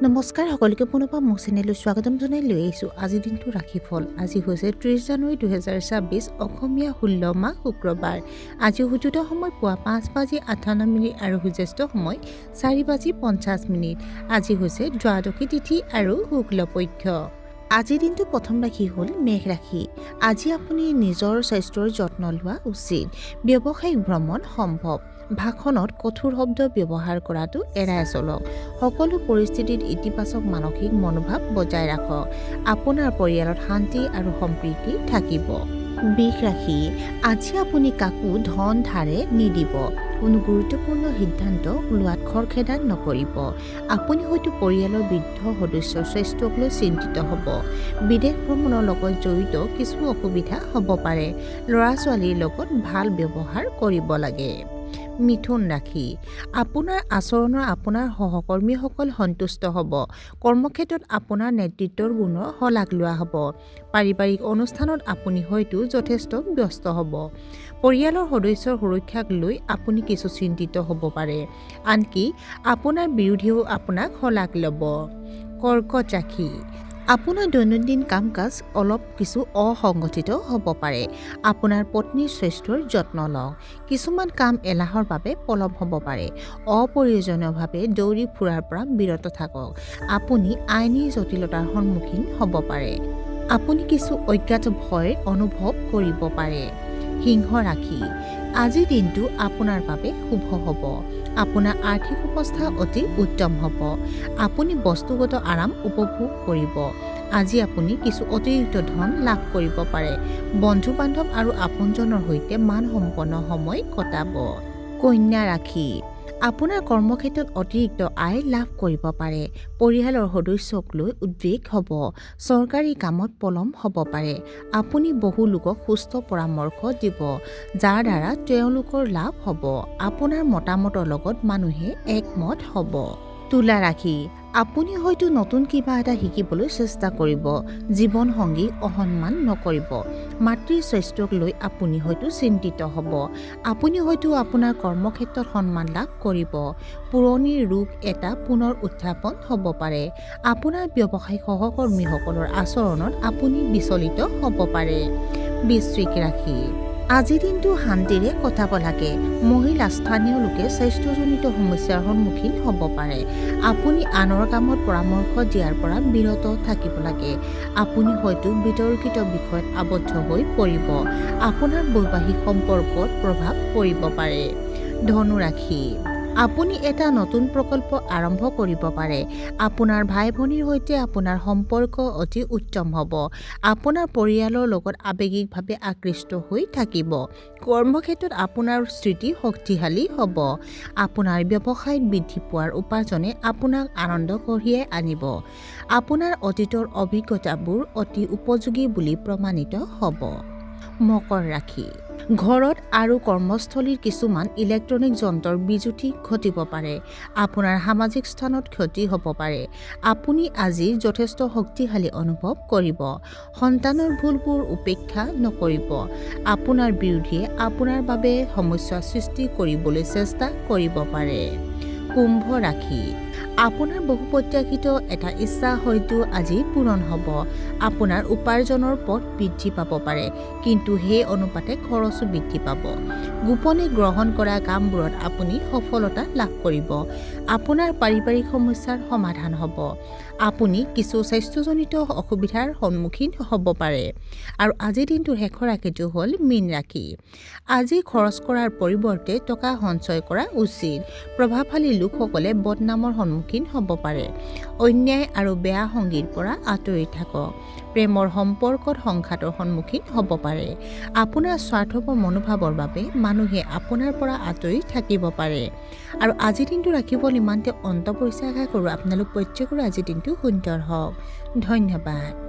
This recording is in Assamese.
নমস্কাৰ সকলোকে পুনৰবাৰ মোৰ চেনেললৈ স্বাগতম জনাই লৈ আহিছোঁ আজিৰ দিনটো ৰাশিফল। আজি হৈছে 30 জানুৱাৰী 2026 অসমীয়া 16 মাহ শুক্ৰবাৰ। আজি সূৰ্যোদয় সময় পুৱা 5:58 আৰু সূৰ্যাস্ত সময় 4:50। আজি হৈছে দ্বাদশী তিথি আৰু শুক্লপক্ষ। আজিৰ দিনটো প্ৰথম ৰাশি হ'ল মেঘ ৰাশি। আজি আপুনি নিজৰ স্বাস্থ্যৰ যত্ন লোৱা উচিত। ব্যৱসায়িক ভ্ৰমণ সম্ভৱ। ভাষণত কঠোৰ শব্দ ব্যৱহাৰ কৰাটো এৰাই চলক। সকলো পৰিস্থিতিত ইতিবাচক মানসিক মনোভাৱ বজাই ৰাখক। আপোনাৰ পৰিয়ালত শান্তি আৰু সম্প্ৰীতি থাকিব। বৃষ ৰাশি। আজি আপুনি কাকো ধন ধাৰে নিদিব। কোনো গুৰুত্বপূৰ্ণ সিদ্ধান্ত লোৱাত খৰখেদা নকৰিব। আপুনি হয়তো পৰিয়ালৰ বৃদ্ধ সদস্যৰ স্বাস্থ্যক লৈ চিন্তিত হ'ব। বিদেশ ভ্ৰমণৰ লগত জড়িত কিছু অসুবিধা হ'ব পাৰে। ল'ৰা ছোৱালীৰ লগত ভাল ব্যৱহাৰ কৰিব লাগে। মিথুন ৰাশি। আপোনাৰ আচৰণৰ আপোনাৰ সহকৰ্মীসকল সন্তুষ্ট হ'ব। কৰ্মক্ষেত্ৰত আপোনাৰ নেতৃত্বৰ গুণৰ শলাগ লোৱা হ'ব। পাৰিবাৰিক অনুষ্ঠানত আপুনি হয়তো যথেষ্ট ব্যস্ত হ'ব। পৰিয়ালৰ সদস্যৰ সুৰক্ষাক লৈ আপুনি কিছু চিন্তিত হ'ব পাৰে। আনকি আপোনাৰ বিৰোধীও আপোনাক শলাগ ল'ব। কৰ্কট ৰাশি। আপোনাৰ দৈনন্দিন কাম কাজ অলপ কিছু অসংগঠিত হ'ব পাৰে। আপোনাৰ পত্নীৰ স্বাস্থ্যৰ যত্ন লওক। কিছুমান কাম এলাহৰ বাবে পলম হ'ব পাৰে। অপ্ৰয়োজনীয়ভাৱে দৌৰি ফুৰাৰ পৰা বিৰত থাকক। আপুনি আইনী জটিলতাৰ সন্মুখীন হ'ব পাৰে। আপুনি কিছু অজ্ঞাত ভয় অনুভৱ কৰিব পাৰে। সিংহ ৰাশি। আজিৰ দিনটো আপোনাৰ বাবে শুভ হ'ব। আপোনাৰ আৰ্থিক অৱস্থা অতি উত্তম হ'ব। আপুনি বস্তুগত আৰাম উপভোগ কৰিব। আজি আপুনি কিছু অতিৰিক্ত ধন লাভ কৰিব পাৰে। বন্ধু বান্ধৱ আৰু আপোনজনৰ সৈতে মানসম্পন্ন সময় কটাব। কন্যা ৰাশি। আপোনাৰ কৰ্মক্ষেত্ৰত অতিৰিক্ত আয় লাভ কৰিব পাৰে। পৰিয়ালৰ সদস্যক লৈ উদ্বেগ হ'ব। চৰকাৰী কামত পলম হ'ব পাৰে। আপুনি বহু লোকক সুস্থ পৰামৰ্শ দিব, যাৰ দ্বাৰা তেওঁলোকৰ লাভ হ'ব। আপোনাৰ মতামতৰ লগত মানুহে একমত হ'ব। তুলা ৰাশি। আপুনি হয়তো নতুন কিবা এটা শিকিবলৈ চেষ্টা কৰিব। জীৱনসংগী অসন্মান নকৰিব। মাতৃৰ স্বাস্থ্যক লৈ আপুনি হয়তো চিন্তিত হ'ব। আপুনি হয়তো আপোনাৰ কৰ্মক্ষেত্ৰত সন্মান লাভ কৰিব। পুৰণি ৰোগ এটা পুনৰ উত্থাপন হ'ব পাৰে। আপোনাৰ ব্যৱসায়িক সহকৰ্মীসকলৰ আচৰণত আপুনি বিচলিত হ'ব পাৰে। বৃশ্চিক ৰাশি। আজিৰ দিনটো শান্তিৰে কটাব লাগে। মহিলা স্থানীয় লোকে স্বাস্থ্যজনিত সমস্যাৰ সন্মুখীন হ'ব পাৰে। আপুনি আনৰ কামত পৰামৰ্শ দিয়াৰ পৰা বিৰত থাকিব লাগে। আপুনি হয়তো বিতৰ্কিত বিষয়ত আবদ্ধ হৈ পৰিব। আপোনাৰ বৈবাহিক সম্পৰ্কত প্ৰভাৱ পৰিব পাৰে। ধনু ৰাশি। আপুনি এটা নতুন প্ৰকল্প আৰম্ভ কৰিব পাৰে। আপোনাৰ ভাই ভনীৰ সৈতে আপোনাৰ সম্পৰ্ক অতি উত্তম হ'ব। আপোনাৰ পৰিয়ালৰ লগত আৱেগিকভাৱে আকৃষ্ট হৈ থাকিব। কৰ্মক্ষেত্ৰত আপোনাৰ স্থিতি শক্তিশালী হ'ব। আপোনাৰ ব্যৱসায়ত বৃদ্ধি পোৱাৰ উপাৰ্জনে আপোনাক আনন্দ কঢ়িয়াই আনিব। আপোনাৰ অতীতৰ অভিজ্ঞতাবোৰ অতি উপযোগী বুলি প্ৰমাণিত হ'ব। মকৰ ৰাশি। ঘৰত আৰু কৰ্মস্থলীৰ কিছুমান ইলেক্ট্ৰনিক যন্ত্ৰৰ বিজুতি ঘটিব পাৰে। আপোনাৰ সামাজিক স্থানত ক্ষতি হ'ব পাৰে। আপুনি আজি যথেষ্ট শক্তিশালী অনুভৱ কৰিব। সন্তানৰ ভুলবোৰ উপেক্ষা নকৰিব। আপোনাৰ বিৰোধীয়ে আপোনাৰ বাবে সমস্যা সৃষ্টি কৰিবলৈ চেষ্টা কৰিব পাৰে। কুম্ভ ৰাশি। আপোনাৰ বহু প্ৰত্যাশিত এটা ইচ্ছা হয়তো আজি পূৰণ হ'ব। আপোনাৰ উপাৰ্জনৰ পথ বৃদ্ধি পাব পাৰে, কিন্তু সেই অনুপাতে খৰচো বৃদ্ধি পাব। গোপনে গ্ৰহণ কৰা কামবোৰত আপুনি সফলতা লাভ কৰিব। আপোনাৰ পাৰিবাৰিক সমস্যাৰ সমাধান হ'ব। আপুনি কিছু স্বাস্থ্যজনিত অসুবিধাৰ সন্মুখীন হ'ব পাৰে। আৰু আজিৰ দিনটোৰ শেষৰ ৰাশিটো হ'ল মীন ৰাশি। আজি খৰচ কৰাৰ পৰিৱৰ্তে টকা সঞ্চয় কৰা উচিত। প্ৰভাৱশালী লোকসকলে বদনামৰ সন্মুখীন হ'ব পাৰে। অন্যায় আৰু বেয়া সংগীৰ পৰা আঁতৰি থাকক। প্ৰেমৰ সম্পৰ্কত সংঘাতৰ সন্মুখীন হ'ব পাৰে। আপোনাৰ স্বাৰ্থপৰ মনোভাৱৰ বাবে মানুহে আপোনাৰ পৰা আঁতৰি থাকিব পাৰে। আৰু আজিৰ দিনটো ৰাখিবলৈ ইমানতে অন্ত পৰিছে। আশা কৰোঁ আপোনালোক প্ৰত্যেকৰে আজিৰ দিনটো সুন্দৰ হওক। ধন্যবাদ।